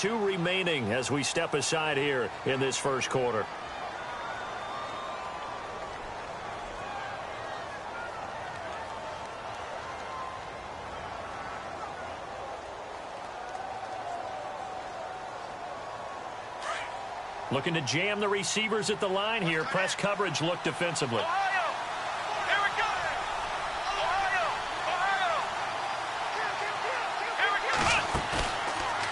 2 remaining as we step aside here in this first quarter. Looking to jam the receivers at the line here. Press coverage look defensively.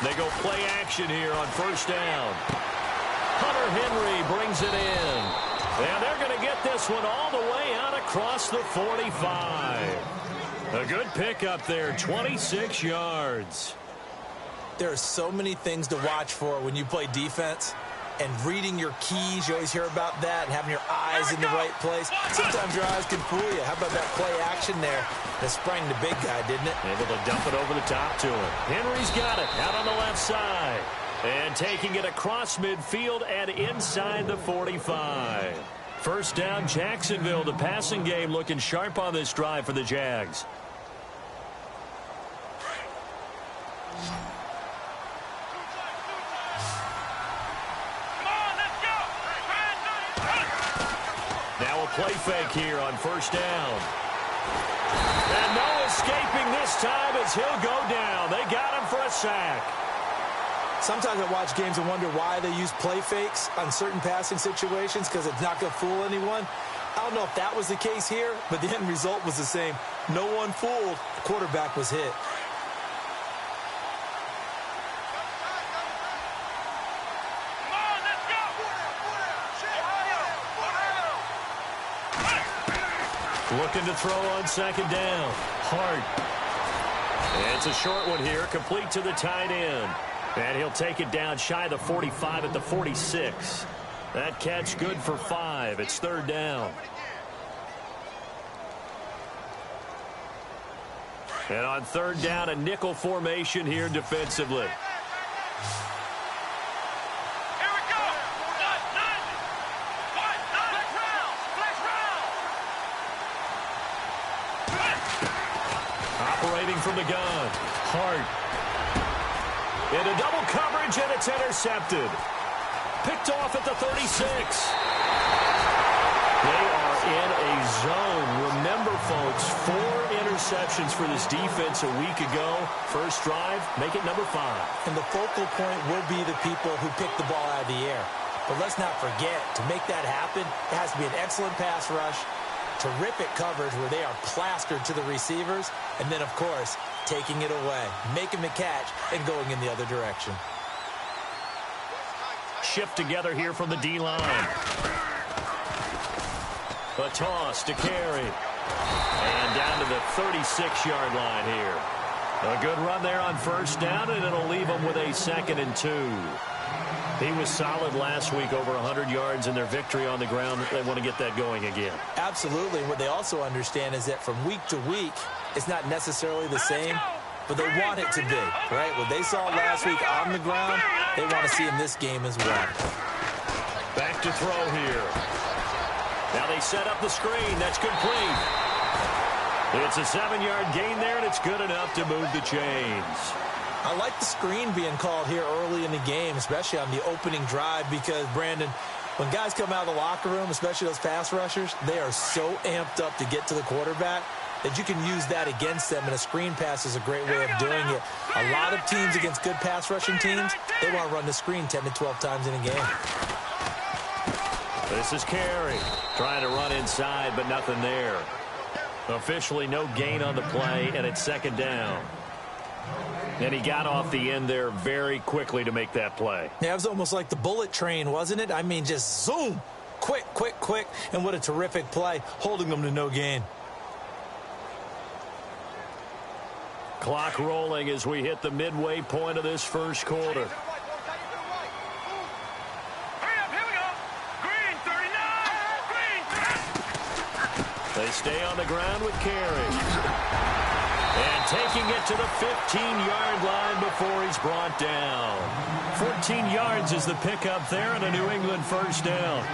They go play action here on first down. Hunter Henry brings it in. And they're going to get this one all the way out across the 45. A good pickup there, 26 yards. There are so many things to watch for when you play defense. And reading your keys, you always hear about that, and having your eyes in the right place. Sometimes your eyes can fool you. How about that play action there? That sprang the big guy, didn't it? Able to dump it over the top to him. Henry's got it out on the left side. And taking it across midfield and inside the 45. First down, Jacksonville. The passing game looking sharp on this drive for the Jags. Now a play fake here on first down. And no escaping this time as he'll go down. They got him for a sack. Sometimes I watch games and wonder why they use play fakes on certain passing situations, because it's not going to fool anyone. I don't know if that was the case here, but the end result was the same. No one fooled. The quarterback was hit. Looking to throw on second down. Hart. And it's a short one here, complete to the tight end. And he'll take it down shy of the 45 at the 46. That catch good for 5. It's third down. And on third down, a nickel formation here defensively. Operating from the gun. Hart. Into double coverage, and it's intercepted. Picked off at the 36. They are in a zone. Remember, folks, 4 interceptions for this defense a week ago. First drive, make it number 5. And the focal point will be the people who pick the ball out of the air. But let's not forget, to make that happen, it has to be an excellent pass rush, terrific coverage where they are plastered to the receivers, and then, of course, taking it away, making the catch, and going in the other direction. Shift together here from the D-line. A toss to carry. And down to the 36-yard line here. A good run there on first down, and it'll leave them with a 2nd and 2. He was solid last week, over 100 yards in their victory on the ground. They want to get that going again. Absolutely. What they also understand is that from week to week, it's not necessarily the same, but they want it to be, right? What they saw last week on the ground, they want to see in this game as well. Back to throw here. Now they set up the screen. That's complete. It's a 7-yard gain there, and it's good enough to move the chains. I like the screen being called here early in the game, especially on the opening drive, because, Brandon, when guys come out of the locker room, especially those pass rushers, they are so amped up to get to the quarterback that you can use that against them, and a screen pass is a great way of doing it. A lot of teams against good pass rushing teams, they want to run the screen 10 to 12 times in a game. This is Carey trying to run inside, but nothing there. Officially no gain on the play, and it's second down. And he got off the end there very quickly to make that play. Yeah, it was almost like the bullet train, wasn't it? I mean, just zoom. Quick, quick, quick. And what a terrific play, holding them to no gain. Clock rolling as we hit the midway point of this first quarter. They stay on the ground with Carey. And taking it to the 15-yard line before he's brought down. 14 yards is the pickup there, and a New England first down.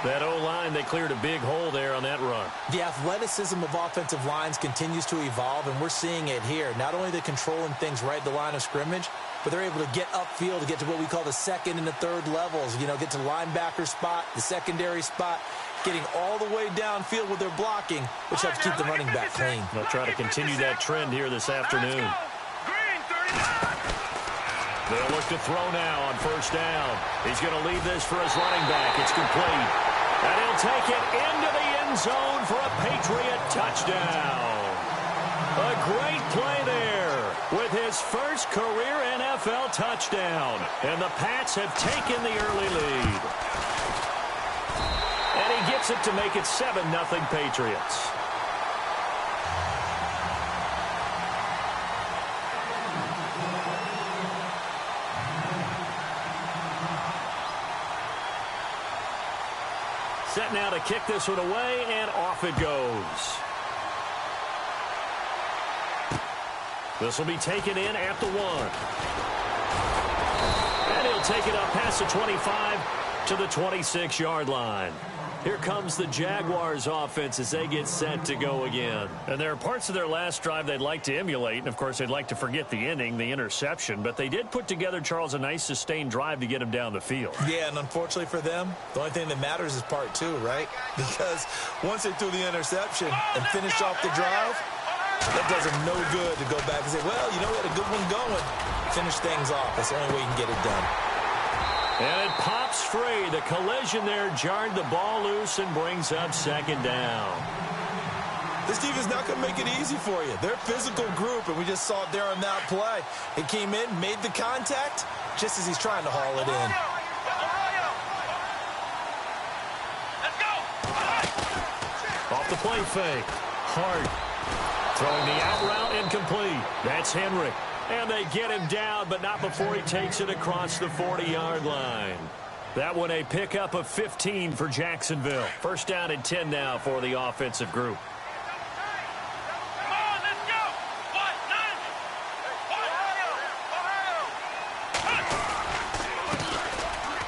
That O-line, they cleared a big hole there on that run. The athleticism of offensive lines continues to evolve, and we're seeing it here. Not only the controlling things right at the line of scrimmage, but they're able to get upfield to get to what we call the second and the third levels. You know, get to the linebacker spot, the secondary spot, getting all the way downfield with their blocking, which helps keep the running back clean. They'll try to continue that trend here this afternoon. They'll look to throw now on first down. He's going to leave this for his running back. It's complete. And he'll take it into the end zone for a Patriot touchdown. A great play there with his first career NFL touchdown. And the Pats have taken the early lead. And he gets it to make it 7-0 Patriots. Set now to kick this one away, and off it goes. This will be taken in at the 1. And he'll take it up past the 25 to the 26-yard line. Here comes the Jaguars offense as they get set to go again. And there are parts of their last drive they'd like to emulate. And, of course, they'd like to forget the inning, the interception. But they did put together, Charles, a nice sustained drive to get him down the field. Yeah, and unfortunately for them, the only thing that matters is part 2, right? Because once they threw the interception and finished off the drive, that does them no good to go back and say, well, you know, we had a good one going. Finish things off. That's the only way you can get it done. And it pops free. The collision there jarred the ball loose and brings up second down. This defense is not going to make it easy for you. They're a physical group, and we just saw it there on that play. It came in, made the contact, just as he's trying to haul it in. Off the play fake. Hart throwing the out route incomplete. That's Henry. And they get him down, but not before he takes it across the 40-yard line. That one a pickup of 15 for Jacksonville. First down and 10 now for the offensive group.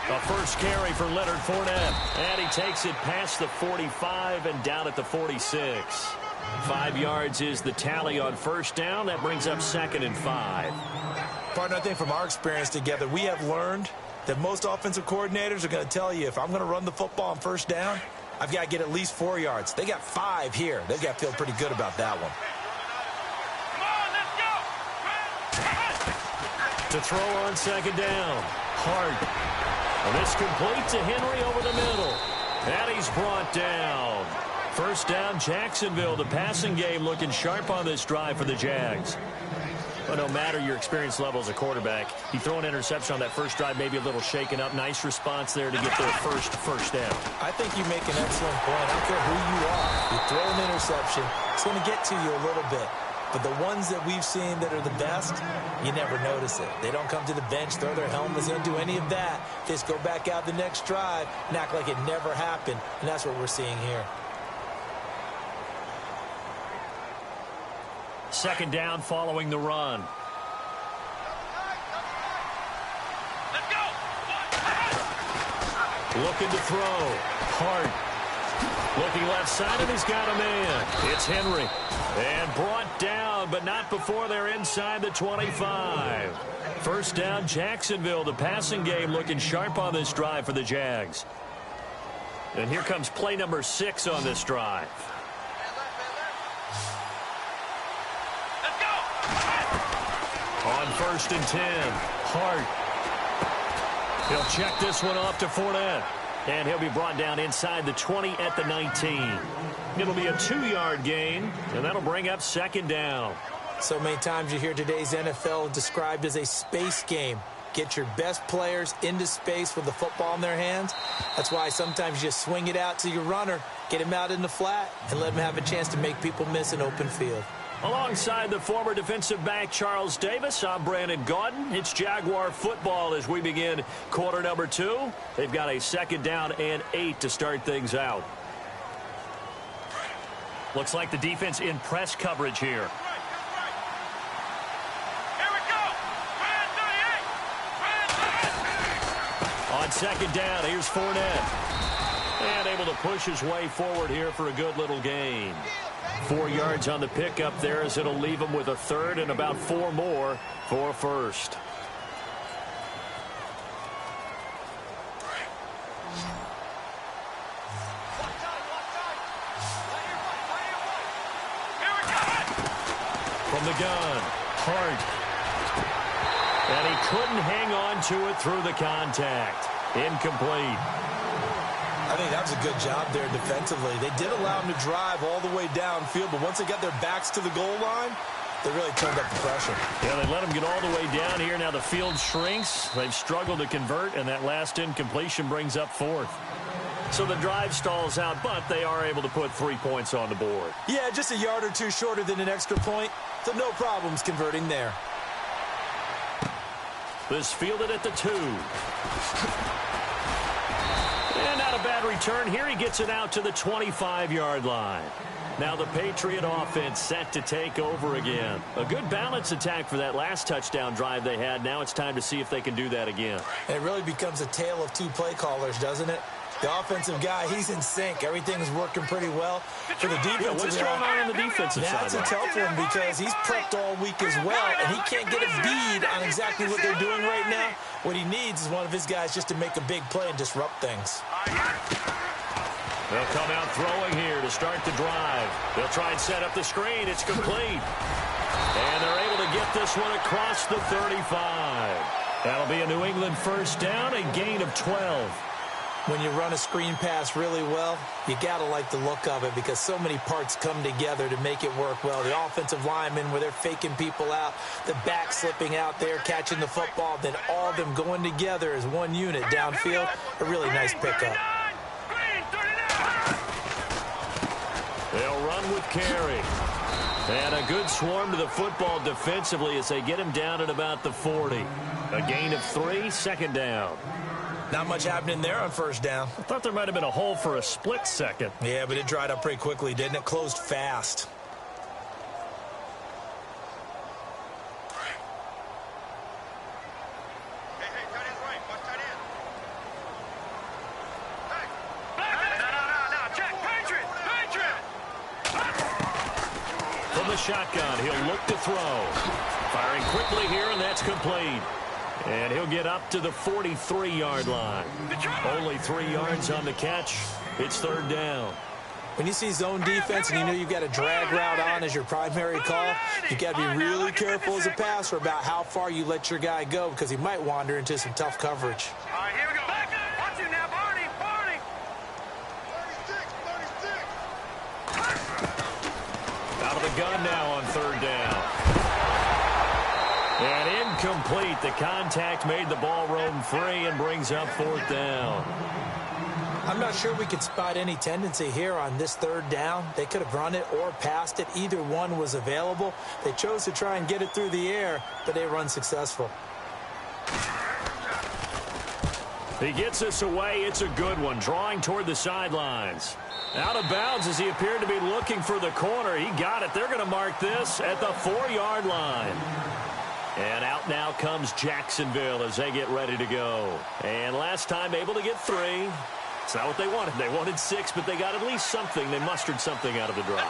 A first carry for Leonard Fournette. And he takes it past the 45 and down at the 46. 5 yards is the tally on first down. That brings up 2nd and 5. Partner, I think from our experience together, we have learned that most offensive coordinators are going to tell you, if I'm going to run the football on first down, I've got to get at least 4 yards. They got 5 here. They've got to feel pretty good about that one. To throw on second down. Hart. And this complete to Henry over the middle. And he's brought down. First down, Jacksonville. The passing game looking sharp on this drive for the Jags. But no matter your experience level as a quarterback, you throw an interception on that first drive, maybe a little shaken up. Nice response there to get their first down. I think you make an excellent point. I don't care who you are. You throw an interception, it's going to get to you a little bit. But the ones that we've seen that are the best, you never notice it. They don't come to the bench, throw their helmets, they don't do any of that. They just go back out the next drive and act like it never happened. And that's what we're seeing here. Second down following the run. Let's go. Looking to throw. Hart. Looking left side, and he's got a man. It's Henry. And brought down, but not before they're inside the 25. First down, Jacksonville. The passing game looking sharp on this drive for the Jags. And here comes play number 6 on this drive. On first and 10, Hart. He'll check this one off to Fournette. And he'll be brought down inside the 20 at the 19. It'll be a 2-yard gain, and that'll bring up second down. So many times you hear today's NFL described as a space game. Get your best players into space with the football in their hands. That's why sometimes you just swing it out to your runner, get him out in the flat, and let him have a chance to make people miss an open field. Alongside the former defensive back Charles Davis, I'm Brandon Gaudin. It's Jaguar football as we begin quarter number 2. They've got a second down and 8 to start things out. Looks like the defense in press coverage here. On second down, here's Fournette. And able to push his way forward here for a good little gain. 4 yards on the pickup there as it'll leave him with a third and about 4 more for first. the gun. Hart. And he couldn't hang on to it through the contact. Incomplete. I think that was a good job there defensively. They did allow him to drive all the way downfield, but once they got their backs to the goal line, they really turned up the pressure. Yeah, they let him get all the way down here. Now the field shrinks. They've struggled to convert, and that last incompletion brings up fourth. So the drive stalls out, but they are able to put 3 points on the board. Yeah, just a yard or two shorter than an extra point, so no problems converting there. This fielded at the 2. And not a bad return here. He gets it out to the 25-yard line. Now the Patriot offense set to take over again. A good balance attack for that last touchdown drive they had. Now it's time to see if they can do that again. It really becomes a tale of two play callers, doesn't it? The offensive guy, he's in sync. Everything's working pretty well. For the defensive what's going on the defensive side? That's a tough one because he's prepped all week as well, and he can't get a bead on exactly what they're doing right now. What he needs is one of his guys just to make a big play and disrupt things. They'll come out throwing here to start the drive. They'll try and set up the screen. It's complete. And they're able to get this one across the 35. That'll be a New England first down, a gain of 12. When you run a screen pass really well, you got to like the look of it because so many parts come together to make it work well. The offensive linemen, where they're faking people out, the back slipping out there, catching the football, then all of them going together as one unit downfield. A really nice pickup. They'll run with Carey. And a good swarm to the football defensively as they get him down at about the 40. A gain of 3, second down. Not much happening there on first down. I thought there might have been a hole for a split second. Yeah, but it dried up pretty quickly, didn't it? Closed fast. From the shotgun, he'll look to throw. Firing quickly here, and that's complete. And he'll get up to the 43-yard line. Only 3 yards on the catch. It's third down. When you see zone defense and you know you've got a drag route on as your primary call, you've got to be really careful as a passer about how far you let your guy go because he might wander into some tough coverage. All right, here we go. Watch him now, Barney. 36. Out of the gun now on third down. And incomplete. The contact made the ball roam free and brings up fourth down. I'm not sure we could spot any tendency here on this third down. They could have run it or passed it. Either one was available. They chose to try and get it through the air, but they run successful. He gets this away. It's a good one. Drawing toward the sidelines. Out of bounds as he appeared to be looking for the corner. He got it. They're going to mark this at the 4-yard line. And out now comes Jacksonville as they get ready to go. And last time able to get 3. It's not what they wanted. They wanted 6, but they got at least something. They mustered something out of the drive.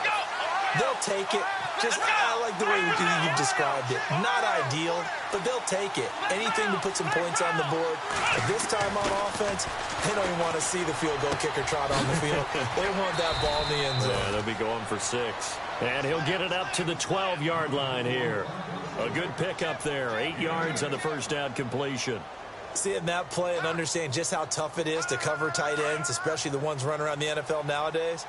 They'll take it. I like the way you've described it. Not ideal, but they'll take it. Anything to put some points on the board. But this time on offense, they don't even want to see the field goal kicker trot on the field. They want that ball in the end zone. Yeah, they'll be going for 6. And he'll get it up to the 12-yard line here. A good pickup there. 8 yards on the first down completion. Seeing that play and understand just how tough it is to cover tight ends, especially the ones running around the NFL nowadays,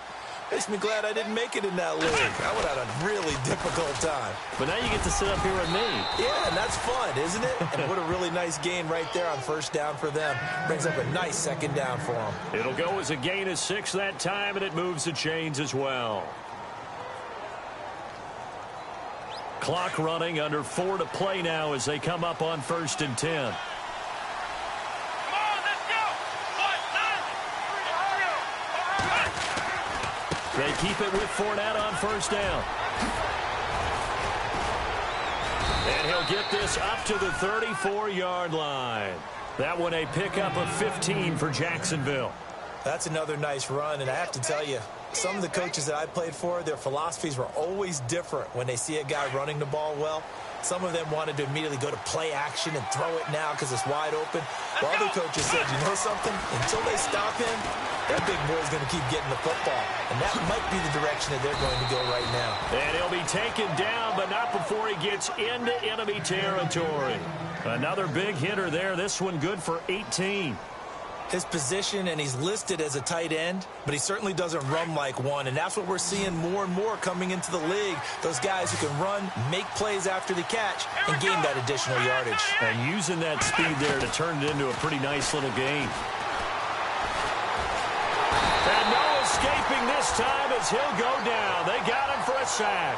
makes me glad I didn't make it in that league. I would have had a really difficult time. But now you get to sit up here with me. Yeah, and that's fun, isn't it? And what a really nice gain right there on first down for them. Brings up a nice second down for them. It'll go as a gain of 6 that time, and it moves the chains as well. Clock running, under 4 to play now as they come up on 1st and 10. They keep it with Fournette on first down. And he'll get this up to the 34-yard line. That one a pickup of 15 for Jacksonville. That's another nice run, and I have to tell you, Some of the coaches that I played for, their philosophies were always different when they see a guy running the ball well. Some of them wanted to immediately go to play action and throw it now because it's wide open. While other coaches said, you know something? Until they stop him, that big boy's going to keep getting the football. And that might be the direction that they're going to go right now. And he'll be taken down, but not before he gets into enemy territory. Another big hitter there. This one good for 18. His position, and he's listed as a tight end, but he certainly doesn't run like one, and that's what we're seeing more and more coming into the league. Those guys who can run, make plays after the catch, and gain that additional yardage. And using that speed there to turn it into a pretty nice little gain. And no escaping this time as he'll go down. They got him for a sack.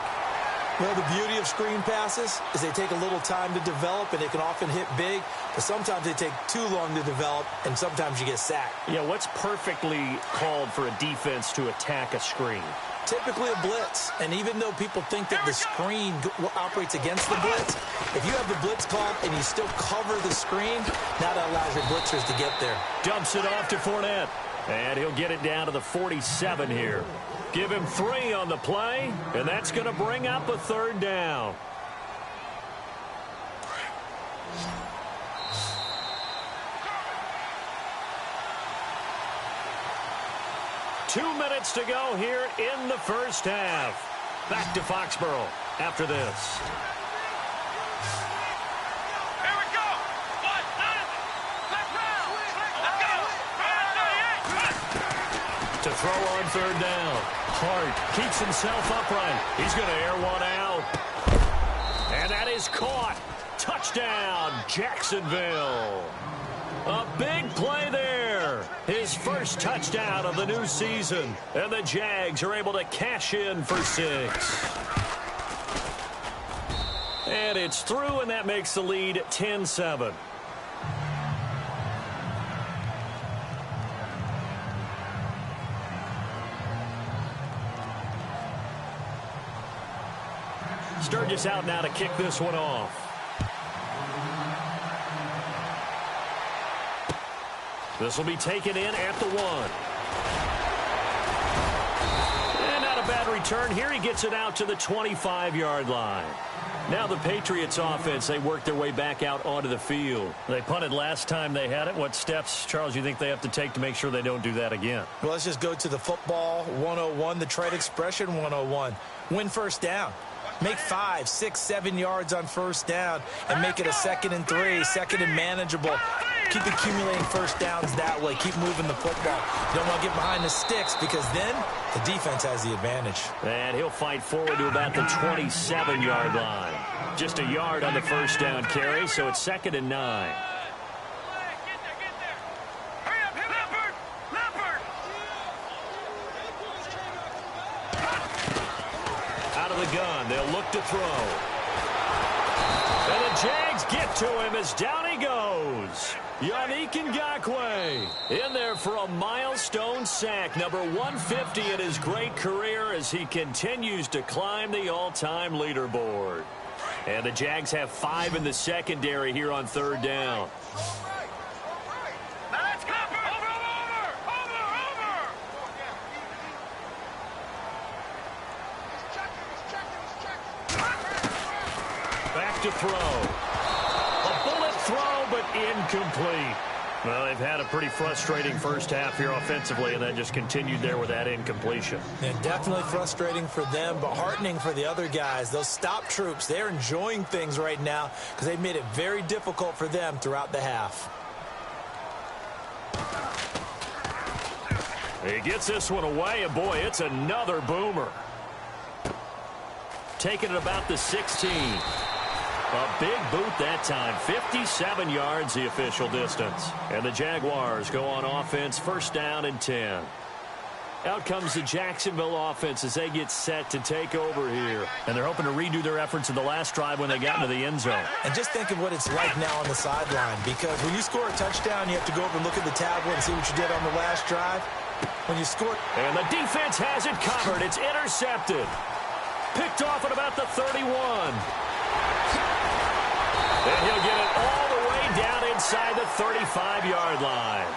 Well, the beauty of screen passes is they take a little time to develop, and they can often hit big, but sometimes they take too long to develop, and sometimes you get sacked. Yeah, what's perfectly called for a defense to attack a screen? Typically a blitz, and even though people think that the screen operates against the blitz, if you have the blitz called and you still cover the screen, now that allows your blitzers to get there. Dumps it off to Fournette, and he'll get it down to the 47 here. Give him 3 on the play, and that's going to bring up a third down. Two minutes to go here in the first half. Back to Foxborough after this. Here we go. Let's go. To throw on third down. Hart keeps himself upright. He's going to air one out. And that is caught. Touchdown, Jacksonville. A big play there. His first touchdown of the new season. And the Jags are able to cash in for 6. And it's through, and that makes the lead 10-7. Sturgis out now to kick this one off. This will be taken in at the 1. And not a bad return here. He gets it out to the 25-yard line. Now the Patriots offense, they work their way back out onto the field. They punted last time they had it. What steps, Charles, you think they have to take to make sure they don't do that again? Well, let's just go to the football 101, the trade expression 101. Win first down. Make 5, 6, 7 yards on first down and make it a 2nd and 3, 2nd and manageable. Keep accumulating first downs that way. Keep moving the football. You don't want to get behind the sticks because then the defense has the advantage. And he'll fight forward to about the 27-yard line. Just a yard on the first down carry, so it's 2nd and 9. Out of the gun, they'll look to throw. And the Jags get to him as down he goes. Yannick Ngakoue in there for a milestone sack, number 150 in his great career as he continues to climb the all-time leaderboard. And the Jags have 5 in the secondary here on third down. Back to throw. A bullet throw, but incomplete. Well, they've had a pretty frustrating first half here offensively, and that just continued there with that incompletion. And definitely frustrating for them, but heartening for the other guys. Those stop troops, they're enjoying things right now because they've made it very difficult for them throughout the half. He gets this one away, and boy, it's another boomer. Taking it about the 16. A big boot that time. 57 yards the official distance. And the Jaguars go on offense, first down and 10. Out comes the Jacksonville offense as they get set to take over here. And they're hoping to redo their efforts in the last drive when they got into the end zone. And just think of what it's like now on the sideline, because when you score a touchdown, you have to go over and look at the tablet and see what you did on the last drive. When you score... And the defense has it covered. It's intercepted. Picked off at about the 31. And he'll get it all the way down inside the 35-yard line.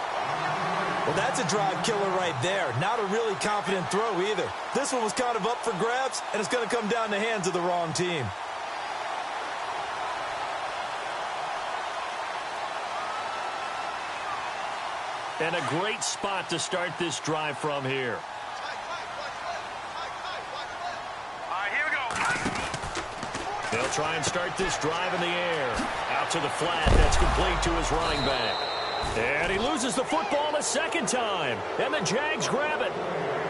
Well, that's a drive killer right there. Not a really confident throw either. This one was kind of up for grabs, and it's going to come down the hands of the wrong team. And a great spot to start this drive from here. All right, here we go. They'll try and start this drive in the air. Out to the flat. That's complete to his running back. And he loses the football a second time. And the Jags grab it.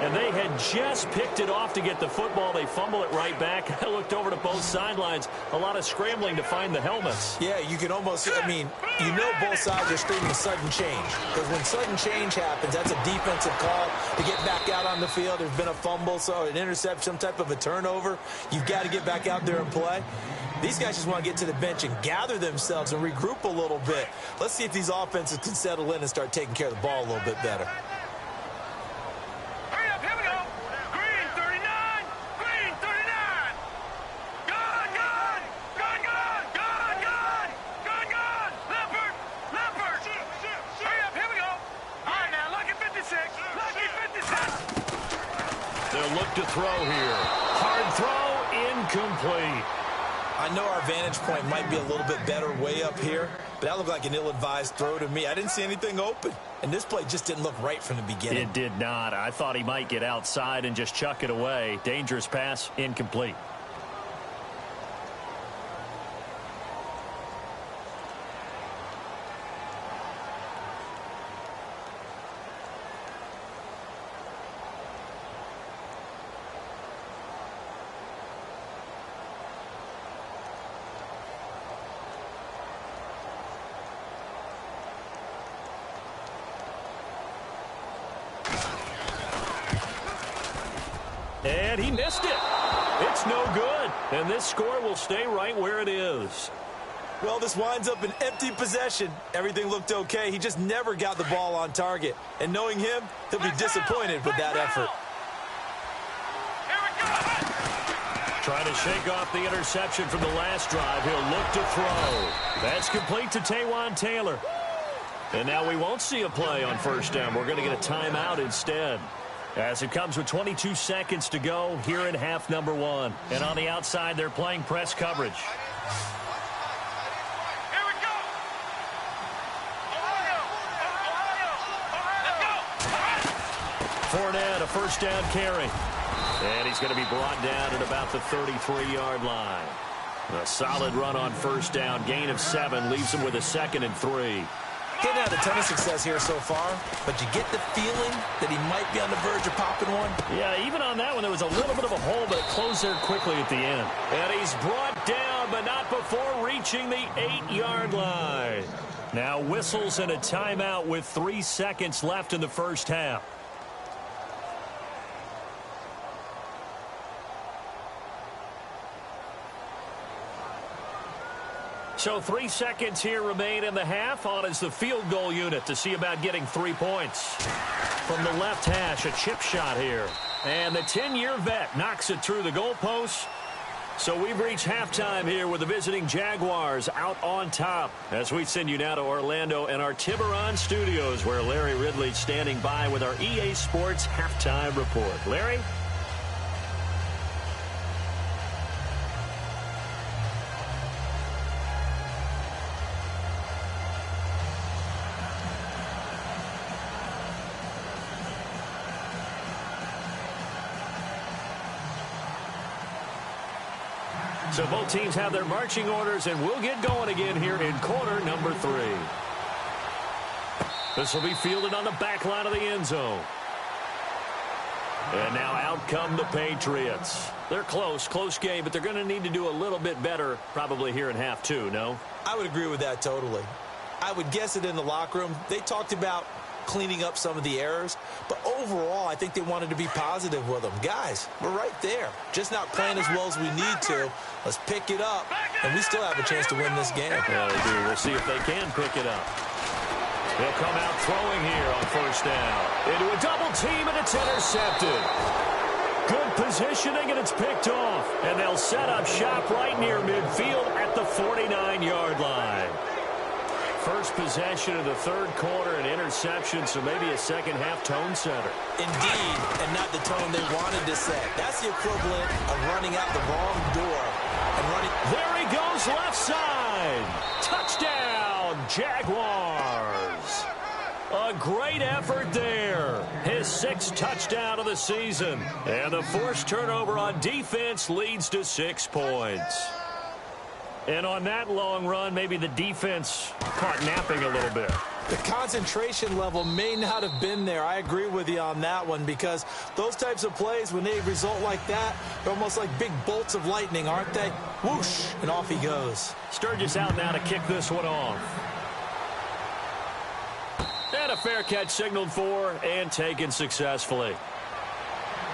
And they had just picked it off to get the football. They fumble it right back. I looked over to both sidelines. A lot of scrambling to find the helmets. Yeah, you can almost, you know both sides are screaming sudden change. Because when sudden change happens, that's a defensive call to get back out on the field. There's been a fumble, so an interception, some type of a turnover. You've got to get back out there and play. These guys just want to get to the bench and gather themselves and regroup a little bit. Let's see if these offenses can settle in and start taking care of the ball a little bit better. Hurry up, here we go. Green 39. Green 39. Gun, gun. Gun, gun. Gun, gun. Gun, gun. Leopard. Leopard. Hurry up, here we go. All right, now, lucky 56. Lucky 56. They'll look to throw here. Hard throw, incomplete. I know our vantage point might be a little bit better way up here, but that looked like an ill-advised throw to me. I didn't see anything open, and this play just didn't look right from the beginning. It did not. I thought he might get outside and just chuck it away. Dangerous pass, incomplete. And he missed it. It's no good. And this score will stay right where it is. Well, this winds up an empty possession. Everything looked okay. He just never got the ball on target. And knowing him, he'll be disappointed with that effort. Here we go. Trying to shake off the interception from the last drive. He'll look to throw. That's complete to Taywan Taylor. And now we won't see a play on first down. We're going to get a timeout instead. As it comes with 22 seconds to go here in half number one. And on the outside, they're playing press coverage. Here we go. Ohio. Let's go. Fournette, a first down carry. And he's going to be brought down at about the 33-yard line. A solid run on first down. Gain of 7 leaves him with a 2nd and 3. Getting out a ton of success here so far, but you get the feeling that he might be on the verge of popping one. Yeah, even on that one, there was a little bit of a hole, but it closed there quickly at the end. And he's brought down, but not before reaching the 8-yard line. Now whistles and a timeout with 3 seconds left in the first half. So 3 seconds here remain in the half. On is the field goal unit to see about getting 3 points. From the left hash, a chip shot here. And the 10-year vet knocks it through the goalpost. So we've reached halftime here with the visiting Jaguars out on top. As we send you now to Orlando and our Tiburon studios, where Larry Ridley's standing by with our EA Sports halftime report. Larry? So both teams have their marching orders, and we'll get going again here in quarter number 3. This will be fielded on the back line of the end zone. And now out come the Patriots. They're close game, but they're going to need to do a little bit better probably here in half 2, no? I would agree with that totally. I would guess it in the locker room. They talked about cleaning up some of the errors, but overall I think they wanted to be positive with them. Guys, we're right there, just not playing as well as we need to. Let's pick it up, and we still have a chance to win this game. Yeah, they do. We'll see if they can pick it up. They'll come out throwing here on first down. Into a double team, and it's intercepted. Good positioning, and it's picked off. And they'll set up shop right near midfield at the 49-yard line. First possession of the third quarter, an interception, so maybe a second-half tone setter. Indeed, and not the tone they wanted to set. That's the equivalent of running out the wrong door and running. There he goes, left side. Touchdown, Jaguars. A great effort there. His 6th touchdown of the season. And the forced turnover on defense leads to 6 points. And on that long run, maybe the defense caught napping a little bit. The concentration level may not have been there. I agree with you on that one, because those types of plays, when they result like that, they're almost like big bolts of lightning, aren't they? Whoosh, and off he goes. Sturgis out now to kick this one off. And a fair catch signaled for and taken successfully.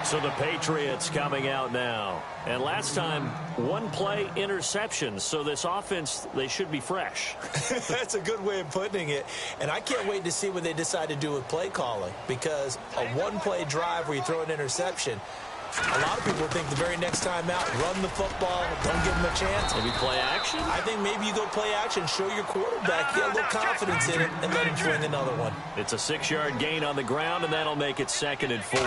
So the Patriots coming out now. And last time, 1-play interception. So this offense, they should be fresh. That's a good way of putting it. And I can't wait to see what they decide to do with play calling. Because a 1-play drive where you throw an interception, a lot of people think the very next time out, run the football, don't give them a chance. Maybe play action? I think maybe you go play action, show your quarterback, get a little confidence in it, and let him swing another one. It's a 6-yard gain on the ground, and that'll make it 2nd and 4.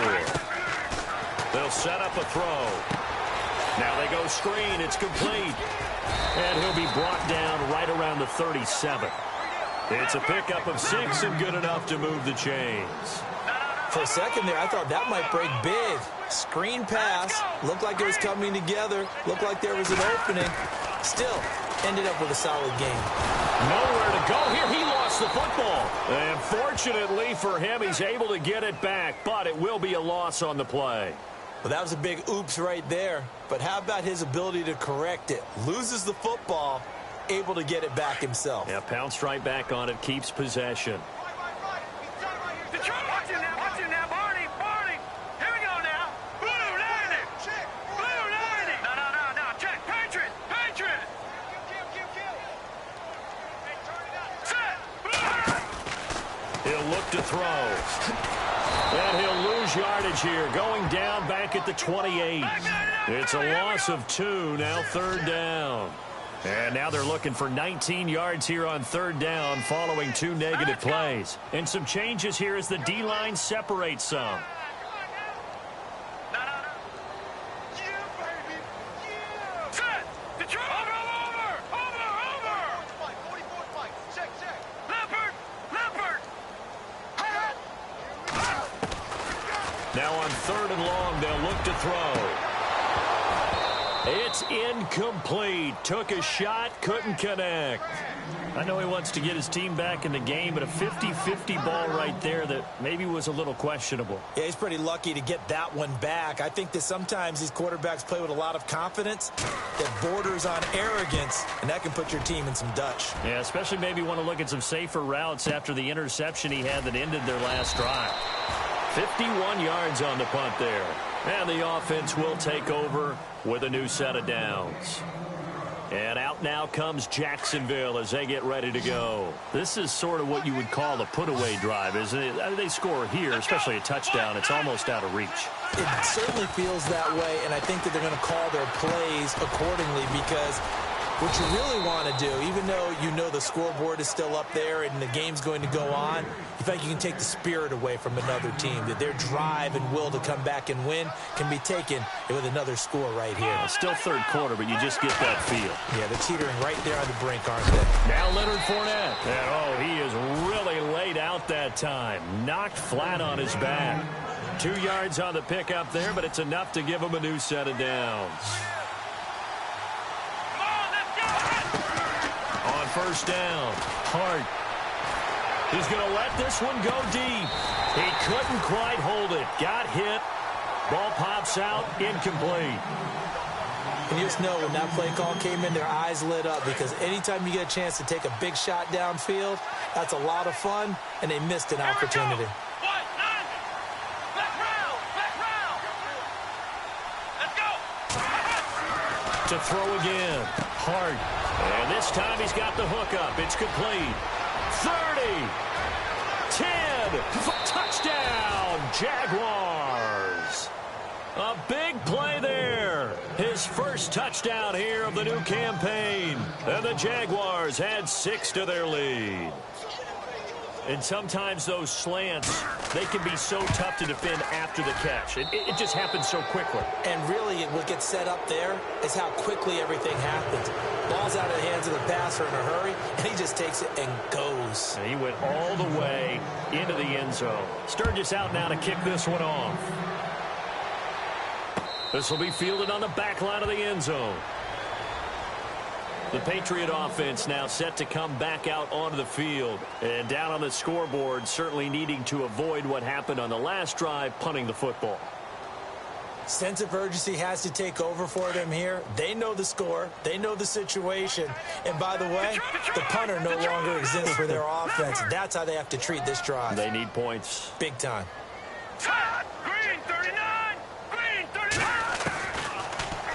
They'll set up a throw. Now they go screen. It's complete. And he'll be brought down right around the 37. It's a pickup of 6 and good enough to move the chains. For a second there, I thought that might break big. Screen pass. Looked like it was coming together. Looked like there was an opening. Still, ended up with a solid game. Nowhere to go here. He lost the football. And fortunately for him, he's able to get it back. But it will be a loss on the play. Well, that was a big oops right there. But how about his ability to correct it? Loses the football, able to get it back himself. Yeah, pounced right back on it, keeps possession. Watch him now, Barney. Here we go now. Blue 90. Blue 90. No. Check. Patriot. Set. He'll look to throw. And he'll lose yardage here, going down back at the 28. It's a loss of 2, now 3rd down. And now they're looking for 19 yards here on 3rd down following 2 negative plays. And some changes here as the D-line separates some. Set. Over. Leopard. Now on 3rd and long, they'll look to throw. It's incomplete. Took a shot, couldn't connect. I know he wants to get his team back in the game, but a 50-50 ball right there that maybe was a little questionable. Yeah, he's pretty lucky to get that one back. I think that sometimes these quarterbacks play with a lot of confidence that borders on arrogance, and that can put your team in some Dutch. Yeah, especially maybe want to look at some safer routes after the interception he had that ended their last drive. 51 yards on the punt there. And the offense will take over with a new set of downs. And out now comes Jacksonville as they get ready to go. This is sort of what you would call a put-away drive, isn't it? They score here, especially a touchdown. It's almost out of reach. It certainly feels that way, and I think that they're going to call their plays accordingly, because what you really want to do, even though you know the scoreboard is still up there and the game's going to go on, you think you can take the spirit away from another team, that their drive and will to come back and win can be taken with another score right here. Well, still 3rd quarter, but you just get that feel. Yeah, they're teetering right there on the brink, aren't they? Now Leonard Fournette. And, he is really laid out that time. Knocked flat on his back. 2 yards on the pickup there, but it's enough to give him a new set of downs. On 1st down, Hart. He's going to let this one go deep. He couldn't quite hold it. Got hit. Ball pops out, incomplete. And you just know when that play call came in, their eyes lit up, because anytime you get a chance to take a big shot downfield, that's a lot of fun, and they missed an opportunity. Let's go. To throw again. Hart. And this time he's got the hook up. It's complete. 30. 10. Touchdown, Jaguars. A big play there. His first touchdown here of the new campaign. And the Jaguars add 6 to their lead. And sometimes those slants, they can be so tough to defend after the catch. It just happens so quickly. And really, what gets set up there is how quickly everything happens. Ball's out of the hands of the passer in a hurry, and he just takes it and goes. And he went all the way into the end zone. Sturgis out now to kick this one off. This will be fielded on the back line of the end zone. The Patriot offense now set to come back out onto the field. And down on the scoreboard, certainly needing to avoid what happened on the last drive, punting the football. Sense of urgency has to take over for them here. They know the score. They know the situation. And by the way, the punter no longer exists for their offense. That's how they have to treat this drive. They need points. Big time. Green 39! Green 39!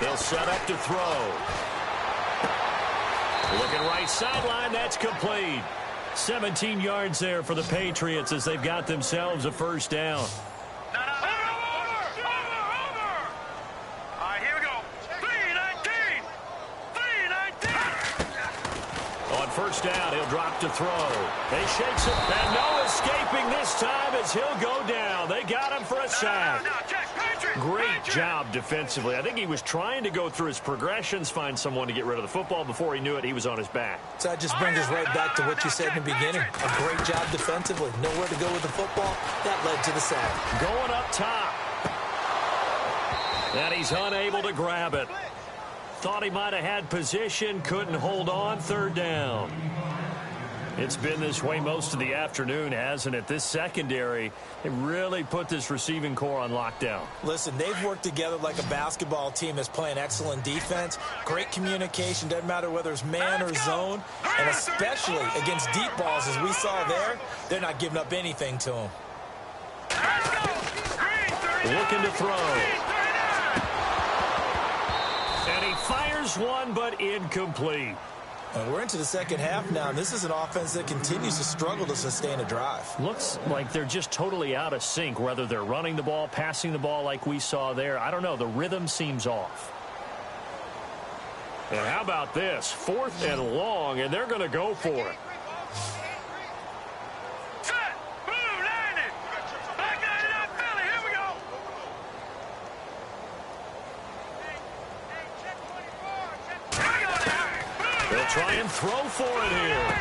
They'll set up to throw. Looking right sideline, that's complete. 17 yards there for the Patriots as they've got themselves a first down. Over! All right, here we go. 319! 319! On first down, he'll drop to throw. He shakes it, and no escaping this time as he'll go down. They got him for a sack. Great job defensively. I think he was trying to go through his progressions, find someone to get rid of the football. Before he knew it, he was on his back. So that just brings us right back to what you said in the beginning. A great job defensively. Nowhere to go with the football. That led to the sack. Going up top. And he's unable to grab it. Thought he might have had position, couldn't hold on. Third down. It's been this way most of the afternoon, hasn't it? This secondary, they really put this receiving core on lockdown. Listen, they've worked together like a basketball team that's playing excellent defense. Great communication, doesn't matter whether it's man or zone. And especially against deep balls, as we saw there, they're not giving up anything to them. Looking to throw. And he fires one, but incomplete. And we're into the second half now. This is an offense that continues to struggle to sustain a drive. Looks like they're just totally out of sync, whether they're running the ball, passing the ball like we saw there. I don't know. The rhythm seems off. And how about this? 4th and long, and they're going to go for it. Set! Blue 90! Back 99 Philly, here we go! They'll try and throw for it here.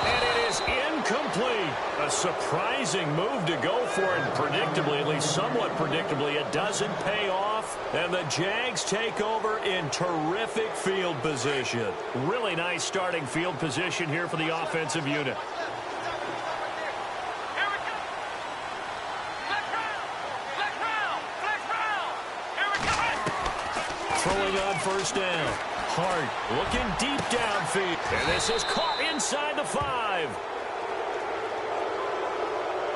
And it is incomplete. A surprising move to go for it. Predictably, at least somewhat predictably, it doesn't pay off. And the Jags take over in terrific field position. Really nice starting field position here for the offensive unit. Throwing on first down. Hart looking deep downfield. And this is caught inside the 5.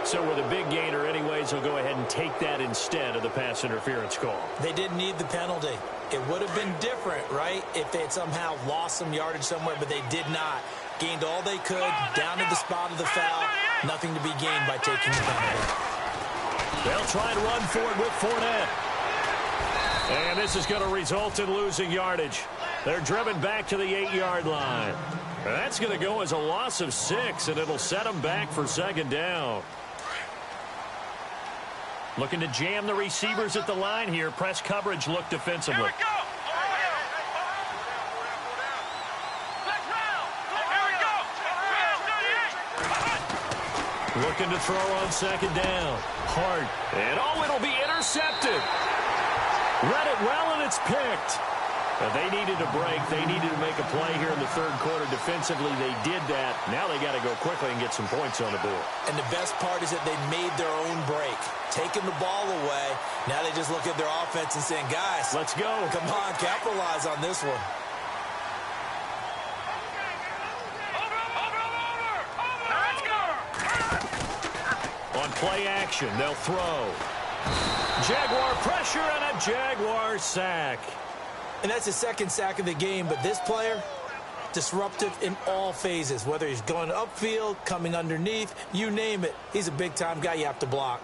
So with a big gainer anyways, he'll go ahead and take that instead of the pass interference call. They didn't need the penalty. It would have been different, right, if they had somehow lost some yardage somewhere, but they did not. Gained all they could, down to the spot of the foul. Nothing to be gained by taking the penalty. They'll try and run for it with Fournette. And this is going to result in losing yardage. They're driven back to the 8-yard line. That's going to go as a loss of 6, and it'll set them back for second down. Looking to jam the receivers at the line here. Press coverage look defensively. Here we go! Looking to throw on second down. Hart. And it'll be intercepted. Read it well, and it's picked. They needed a break. They needed to make a play here in the third quarter. Defensively, they did that. Now they got to go quickly and get some points on the board. And the best part is that they made their own break. Taking the ball away. Now they just look at their offense and saying, guys, let's go. Come on, capitalize on this one. On play action, they'll throw. Jaguar pressure and a Jaguar sack. And that's the second sack of the game, but this player, disruptive in all phases, whether he's going upfield, coming underneath, you name it. He's a big-time guy you have to block.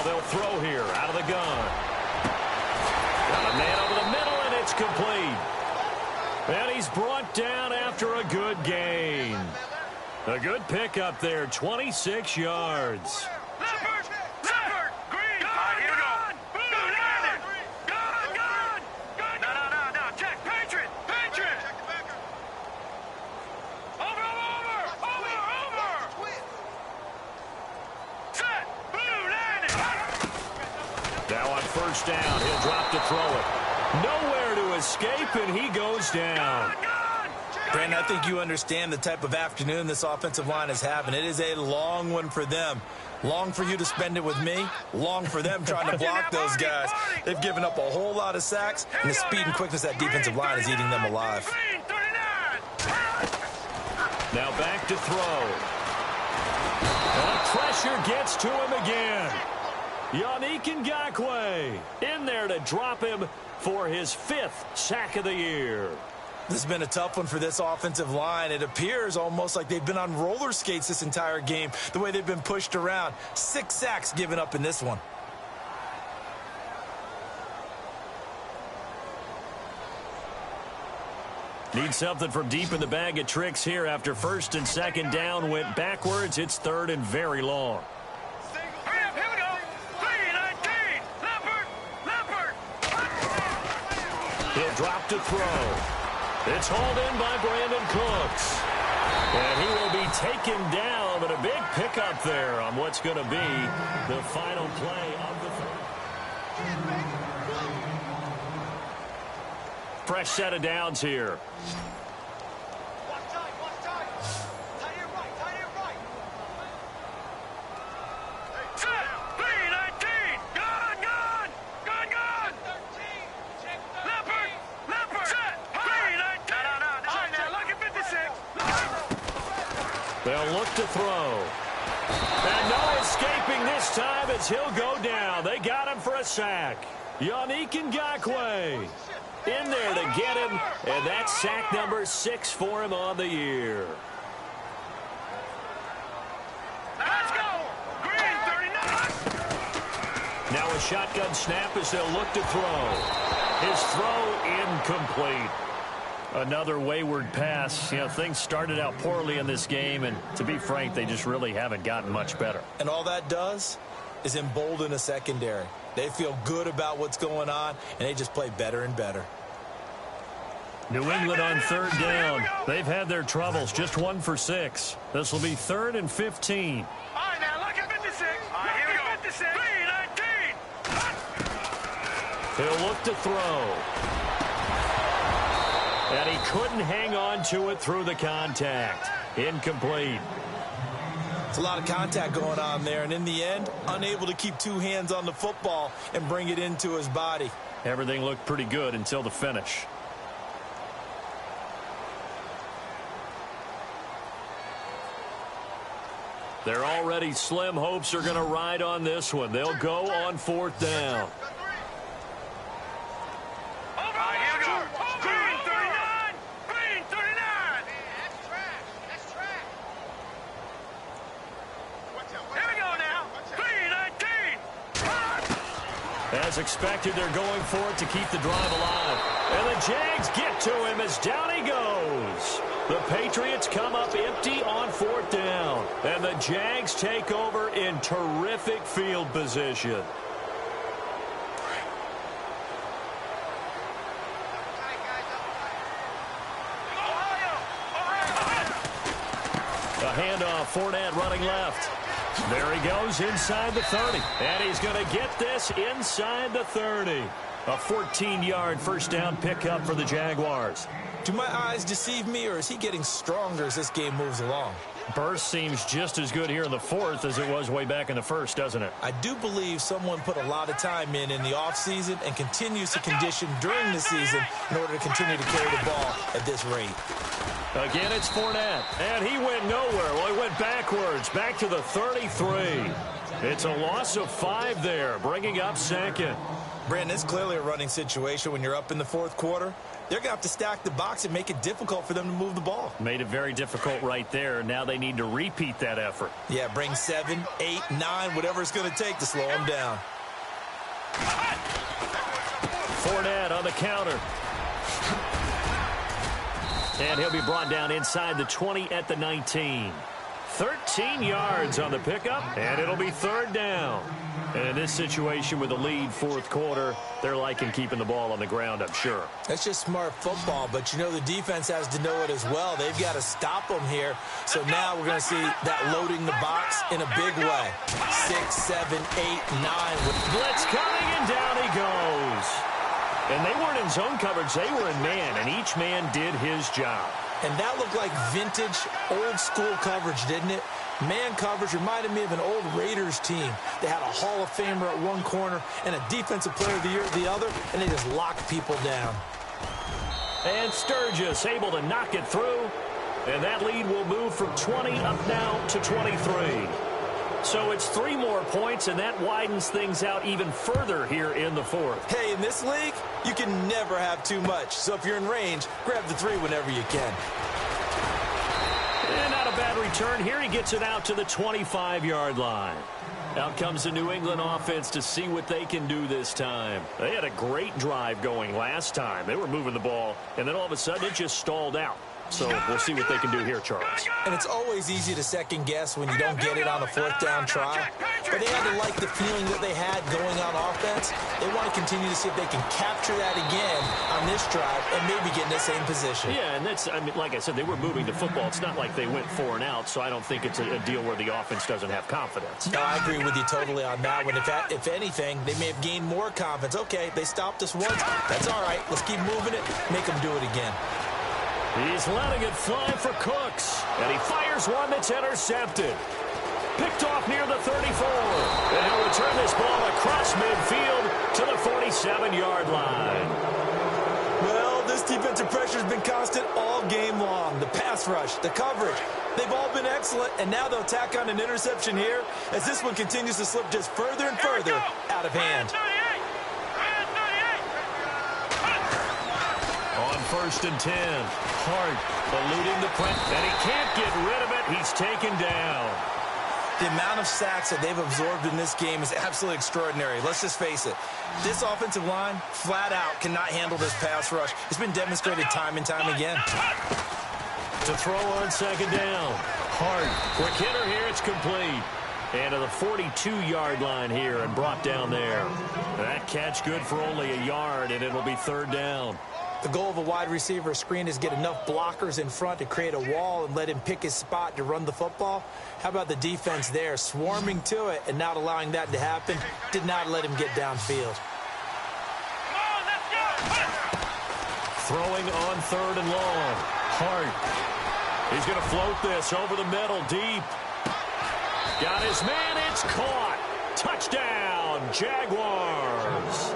Now they'll throw here out of the gun. Got a man over the middle, and it's complete. And he's brought down after a good gain. A good pickup there, 26 yards. Leopard! Leopard! Green! Here we go. Boom! Gun! No. Check. Patriot! Over! Set! Boom! Landed! Now on first down, he'll drop to throw it. Nowhere to escape, and he goes down. Brandon, I think you understand the type of afternoon this offensive line is having. It is a long one for them. Long for you to spend it with me. Long for them trying to block those guys. They've given up a whole lot of sacks, and the speed and quickness of that defensive line is eating them alive. Now back to throw. And pressure gets to him again. Yannick Ngakoue in there to drop him for his 5th sack of the year. This has been a tough one for this offensive line. It appears almost like they've been on roller skates this entire game, the way they've been pushed around. 6 sacks given up in this one. Need something from deep in the bag of tricks here after first and second down went backwards. It's third and very long. Hurry up, here we go. 3-19. Leopard. He'll drop to throw. It's hauled in by Brandon Cooks. And he will be taken down, but a big pickup there on what's going to be the final play of the third. Fresh set of downs here. Watch tight. Tight here right. Set. 3-19. Gun. 13. Check 13. Leopard. Set. 3-19. No. Now look at 56. They'll look to throw. And no escaping this time as he'll go down. They got him for a sack. Yannick Ngakoue in there to get him, and that's sack number 6 for him on the year. Let's go. Green 39. Now a shotgun snap as they'll look to throw. His throw incomplete. Another wayward pass. You know, things started out poorly in this game, and to be frank, they just really haven't gotten much better. And all that does is embolden a secondary. They feel good about what's going on, and they just play better and better. New England on third down. They've had their troubles, just 1 for 6. This will be 3rd and 15. All right, now look at 56. All right, here we go. 56. 3-19. He'll look to throw. And he couldn't hang on to it through the contact. Incomplete. It's a lot of contact going on there, and in the end, unable to keep 2 hands on the football and bring it into his body. Everything looked pretty good until the finish. They're already slim hopes are going to ride on this one. They'll go on 4th down. Here we go. Green 39. Green 39. That's trash. Here we go now. 3-19. As expected, they're going for it to keep the drive alive. And the Jags get to him as down he goes. The Patriots come up empty on 4th down. And the Jags take over in terrific field position. A handoff, Fournette running left. There he goes inside the 30. And he's going to get this inside the 30. A 14-yard first down pickup for the Jaguars. Do my eyes deceive me, or is he getting stronger as this game moves along? Burst seems just as good here in the 4th as it was way back in the 1st, doesn't it? I do believe someone put a lot of time in the offseason and continues to condition during the season in order to continue to carry the ball at this rate. Again, it's Fournette, and he went nowhere. Well, he went back backwards, back to the 33. It's a loss of 5 there, bringing up second. Brandon, it's clearly a running situation when you're up in the fourth quarter. They're going to have to stack the box and make it difficult for them to move the ball. Made it very difficult right there. Now they need to repeat that effort. Yeah, bring 7, 8, 9, whatever it's going to take to slow them down. Fournette on the counter. And he'll be brought down inside the 20 at the 19. 13 yards on the pickup, and it'll be third down. And in this situation with the lead fourth quarter, they're liking keeping the ball on the ground, I'm sure. That's just smart football, but you know the defense has to know it as well. They've got to stop them here. So now we're going to see that loading the box in a big way. 6, 7, 8, 9. Blitz coming, and down he goes. And they weren't in zone coverage. They were in man, and each man did his job. And that looked like vintage, old-school coverage, didn't it? Man coverage reminded me of an old Raiders team. They had a Hall of Famer at one corner and a Defensive Player of the Year at the other, and they just locked people down. And Sturgis able to knock it through, and that lead will move from 20 up now to 23. So it's 3 more points, and that widens things out even further here in the fourth. Hey, in this league, you can never have too much. So if you're in range, grab the 3 whenever you can. And not a bad return here. He gets it out to the 25-yard line. Out comes the New England offense to see what they can do this time. They had a great drive going last time. They were moving the ball, and then all of a sudden it just stalled out. So we'll see what they can do here, Charles. And it's always easy to second guess when you don't get it on a fourth down try. But they had to like the feeling that they had going on offense. They want to continue to see if they can capture that again on this drive and maybe get in the same position. Yeah, and that's, I mean, like I said, they were moving the football. It's not like they went 4 and out, so I don't think it's a deal where the offense doesn't have confidence. No, I agree with you totally on that one. If anything, they may have gained more confidence. Okay, they stopped us once. That's all right. Let's keep moving it. Make them do it again. He's letting it fly for Cooks, and he fires one that's intercepted. Picked off near the 34, and he'll return this ball across midfield to the 47-yard line. Well, this defensive pressure has been constant all game long. The pass rush, the coverage, they've all been excellent, and now they'll tack on an interception here as this one continues to slip just further and further out of hand. On 1st and 10, Hart eluding the press, and he can't get rid of it. He's taken down. The amount of sacks that they've absorbed in this game is absolutely extraordinary. Let's just face it. This offensive line, flat out, cannot handle this pass rush. It's been demonstrated time and time again. To throw on 2nd down. Hart, quick hitter here, it's complete. And to the 42-yard line here and brought down there. That catch good for only a yard, and it'll be 3rd down. The goal of a wide receiver screen is get enough blockers in front to create a wall and let him pick his spot to run the football. How about the defense there, swarming to it and not allowing that to happen? Did not let him get downfield. Throwing on 3rd and long. Hart. He's going to float this over the middle, deep. Got his man, it's caught. Touchdown, Jaguars.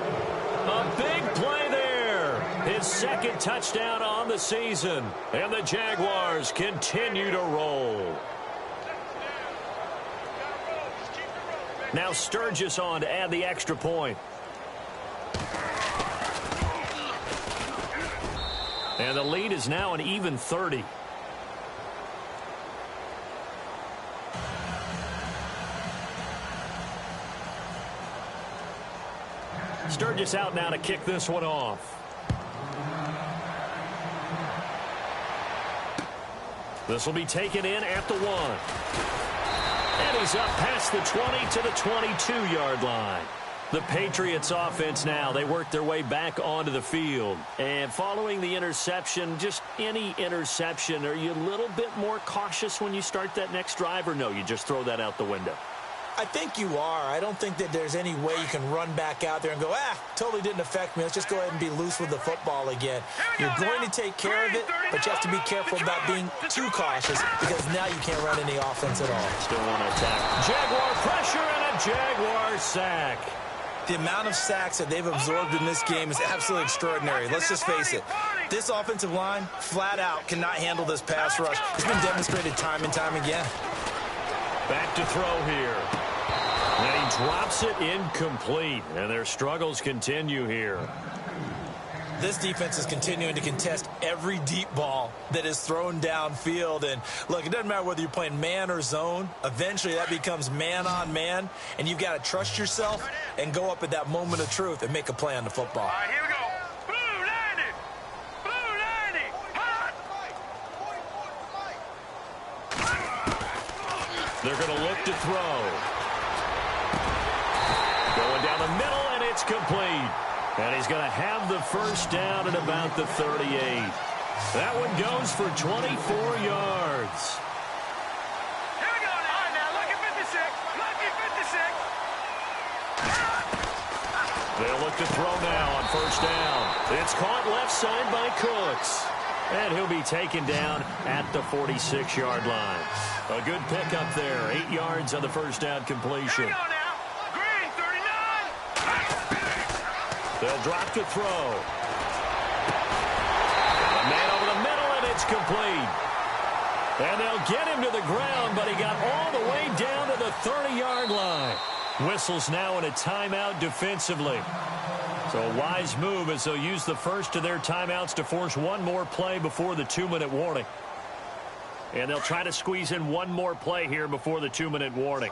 A big play there. His 2nd touchdown on the season. And the Jaguars continue to roll. Now Sturgis on to add the extra point. And the lead is now an even 30. Sturgis out now to kick this one off. This will be taken in at the 1. And he's up past the 20 to the 22-yard line. The Patriots offense now, they work their way back onto the field. And following the interception, just any interception, are you a little bit more cautious when you start that next drive, or no, you just throw that out the window? I think you are. I don't think that there's any way you can run back out there and go, totally didn't affect me. Let's just go ahead and be loose with the football again. You're going to take care of it, but you have to be careful about being too cautious because now you can't run any offense at all. Still want to attack. Jaguar pressure and a Jaguar sack. The amount of sacks that they've absorbed in this game is absolutely extraordinary. Let's just face it. This offensive line, flat out, cannot handle this pass rush. It's been demonstrated time and time again. Back to throw here. And he drops it incomplete. And their struggles continue here. This defense is continuing to contest every deep ball that is thrown downfield. And, look, it doesn't matter whether you're playing man or zone. Eventually, that becomes man-on-man. And you've got to trust yourself and go up at that moment of truth and make a play on the football. All right, here we go. Blue 90. Blue 90. Hot. They're going to look to throw. Going down the middle, and it's complete. And he's going to have the first down at about the 38. That one goes for 24 yards. Here we go now. All right, now, lucky 56. Lucky 56. They'll look to throw now on first down. It's caught left side by Cooks. And he'll be taken down at the 46-yard line. A good pickup there. 8 yards on the first down completion. Here we go now. Green 39. They'll drop to throw. A man over the middle, and it's complete. And they'll get him to the ground, but he got all the way down to the 30-yard line. Whistles now in a timeout defensively. So a wise move as they'll use the first of their timeouts to force one more play before the 2-minute warning. And they'll try to squeeze in one more play here before the 2-minute warning.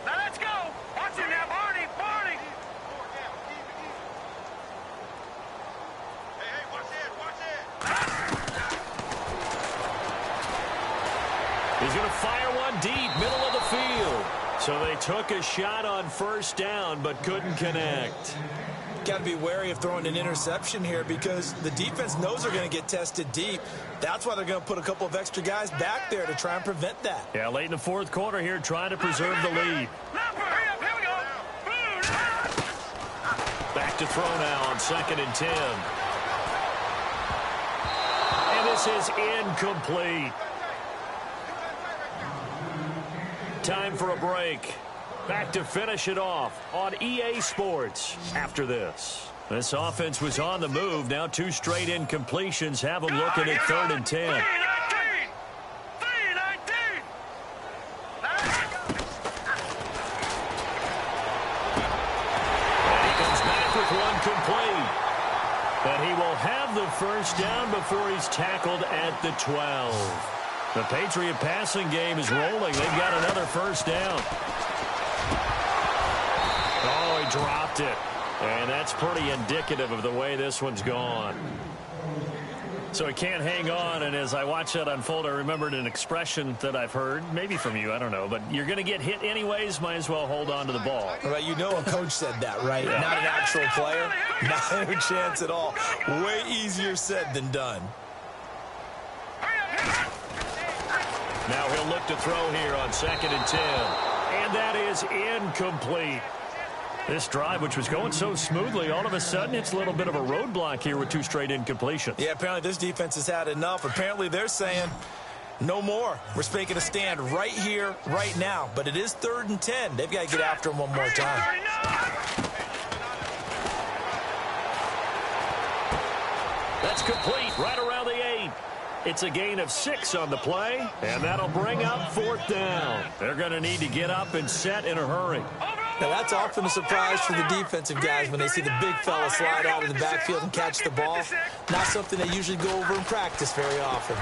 Now let's go. Watch it now, Barney. Barney. Hey, watch it. Watch it. He's going to fire one deep, middle of the field. So they took a shot on first down, but couldn't connect. Got to be wary of throwing an interception here because the defense knows they're going to get tested deep. That's why they're going to put a couple of extra guys back there to try and prevent that. Yeah, late in the fourth quarter here, trying to preserve the lead. Here we go. Back to throw now on 2nd and 10. And this is incomplete. Time for a break. Back to finish it off on EA Sports after this. This offense was on the move. Now 2 straight incompletions have them looking at 3rd and 10. 3-19. And he comes back with one complete. And he will have the first down before he's tackled at the 12. The Patriot passing game is rolling. They've got another first down. Oh, he dropped it. And that's pretty indicative of the way this one's gone. So he can't hang on, and as I watch that unfold, I remembered an expression that I've heard, maybe from you, I don't know, but you're going to get hit anyways, might as well hold on to the ball. Right, you know a coach said that, right? Yeah. Not an actual player. Not a chance at all. Way easier said than done. Now he'll look to throw here on 2nd and 10. And that is incomplete. This drive, which was going so smoothly, all of a sudden it's a little bit of a roadblock here with 2 straight incompletions. Yeah, apparently this defense has had enough. Apparently they're saying no more. We're making a stand right here, right now. But it is 3rd and 10. They've got to get after him one more time. That's complete right around the 8. It's a gain of 6 on the play, and that'll bring up 4th down. They're going to need to get up and set in a hurry. Now, that's often a surprise for the defensive guys when they see the big fella slide out of the backfield and catch the ball. Not something they usually go over in practice very often.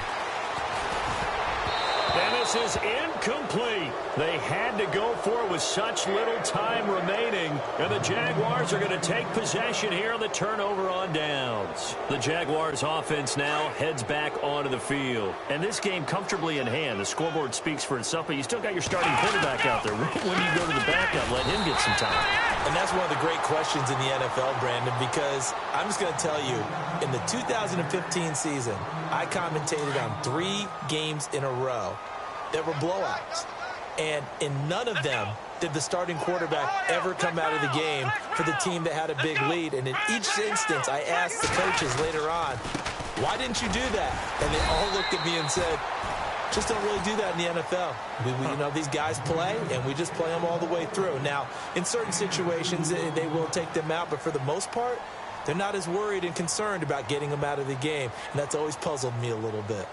And this is incomplete. They had to go for it with such little time remaining. And the Jaguars are going to take possession here on the turnover on downs. The Jaguars offense now heads back onto the field. And this game comfortably in hand. The scoreboard speaks for itself, but you still got your starting quarterback out there. When do you go to the backup? Let him get some time. And that's one of the great questions in the NFL, Brandon, because I'm just going to tell you, in the 2015 season, I commentated on 3 games in a row that were blowouts. And in none of them did the starting quarterback ever come out of the game for the team that had a big lead. And in each instance, I asked the coaches later on, why didn't you do that? And they all looked at me and said, just don't really do that in the NFL. You know, these guys play, and we just play them all the way through. Now, in certain situations, they will take them out, but for the most part, they're not as worried and concerned about getting them out of the game. And that's always puzzled me a little bit.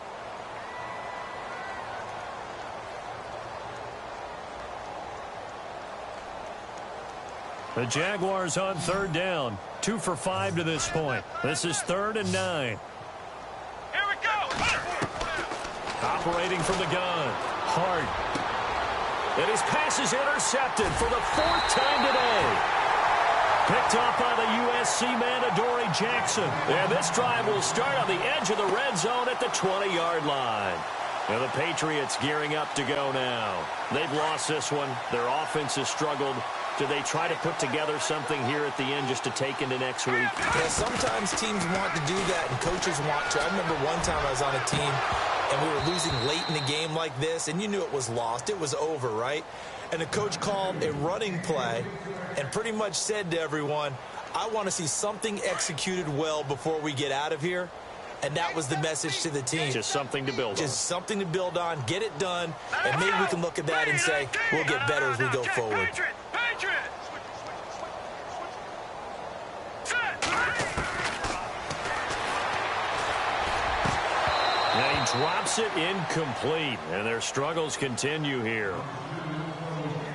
The Jaguars on third down. 2 for 5 to this point. This is 3rd and 9. Here we go. Operating from the gun. Hart. And his pass is intercepted for the 4th time today. Picked off by the USC man, Adoree Jackson. And this drive will start on the edge of the red zone at the 20-yard line. And the Patriots gearing up to go now. They've lost this one. Their offense has struggled. Do they try to put together something here at the end just to take into next week? Yeah, sometimes teams want to do that and coaches want to. I remember one time I was on a team and we were losing late in the game like this, and you knew it was lost. It was over, right? And the coach called a running play and pretty much said to everyone, I want to see something executed well before we get out of here. And that was the message to the team. Just something to build on. Just something to build on, get it done, and maybe we can look at that and say, we'll get better as we go forward. And he drops it incomplete, and their struggles continue here.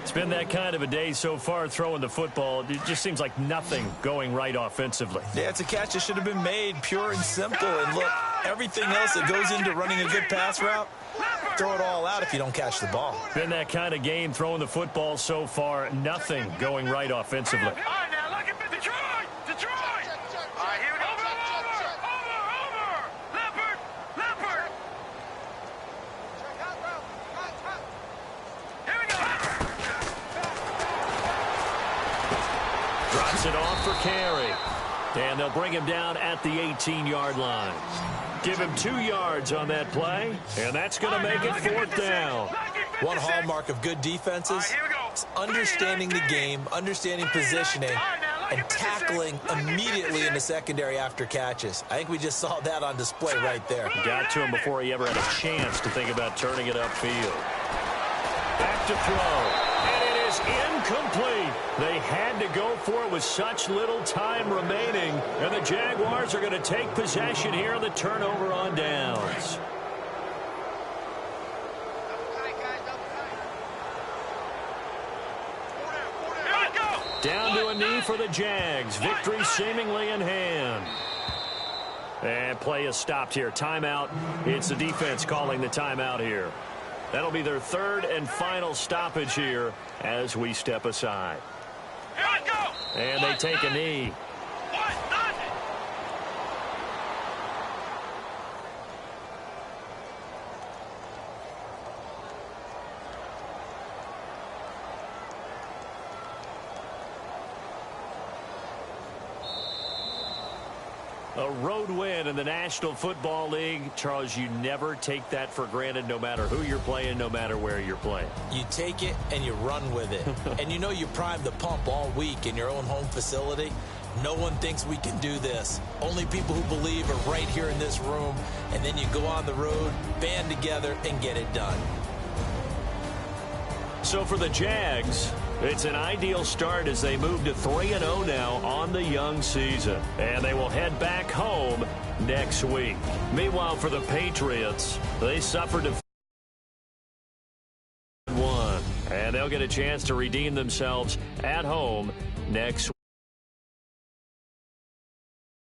It's been that kind of a day so far throwing the football. It just seems like nothing going right offensively. Yeah, it's a catch that should have been made, pure and simple. And look, everything else that goes into running a good pass route, throw it all out if you don't catch the ball. Been that kind of game throwing the football so far. Nothing going right offensively. All right, now look at Detroit. Detroit. All right, here we go. Over. Leopard. Here we go. Drops it off for carry. And they'll bring him down at the 18-yard line. Give him 2 yards on that play, and that's going to make it 4th down. One hallmark of good defenses is understanding the game, understanding positioning, and tackling immediately in the secondary after catches. I think we just saw that on display right there. Got to him before he ever had a chance to think about turning it upfield. Back to throw. And it is incomplete. They had to go for it with such little time remaining. And the Jaguars are going to take possession here on the turnover on downs. Down to a knee for the Jags. Victory seemingly in hand. And play is stopped here. Timeout. It's the defense calling the timeout here. That'll be their 3rd and final stoppage here as we step aside. And they take a knee. A road win in the National Football League. Charles, you never take that for granted no matter who you're playing, no matter where you're playing. You take it and you run with it. And you know you primed the pump all week in your own home facility. No one thinks we can do this. Only people who believe are right here in this room. And then you go on the road, band together, and get it done. So for the Jags, it's an ideal start as they move to 3-0 now on the young season. And they will head back home next week. Meanwhile, for the Patriots, they suffered a 1. And they'll get a chance to redeem themselves at home next week.